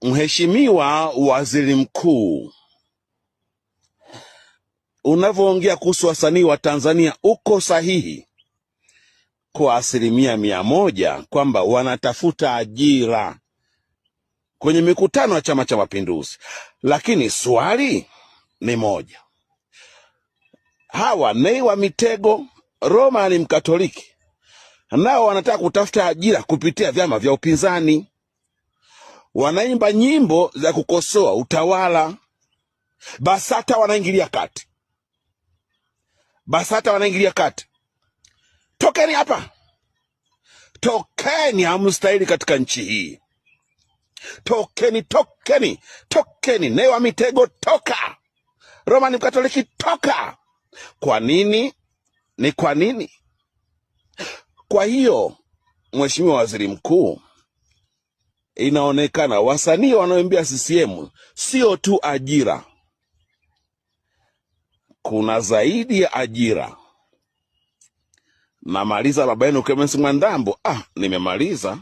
Mheshimiwa Waziri Mkuu, unavyoongea kuhusu wasanii wa Tanzania uko sahihi kwa 100% kwamba wanatafuta ajira kwenye mikutano ya Chama cha Mapinduzi. Lakini swali ni moja. Hawa Nay wa Mitego, Roma ni Mkatoliki, nao wanataka kutafuta ajira kupitia vyama vya upinzani. Wanaimba nyimbo za kukosoa utawala. BASATA wanaingilia kati. Tokeni hapa. Tokeni, hamstahili katika nchi hii. Tokeni. Nay wa Mitego, toka. Roma ni Mkatoliki, toka. Kwa nini? Kwa nini? Kwa hiyo, Mheshimiwa Waziri Mkuu, inaonekana wasanii wanaoimbia CCM sio tu ajira. Kuna zaidi ya ajira. Namaliza baba yenu Clemence Mwandambo. Nimemaliza.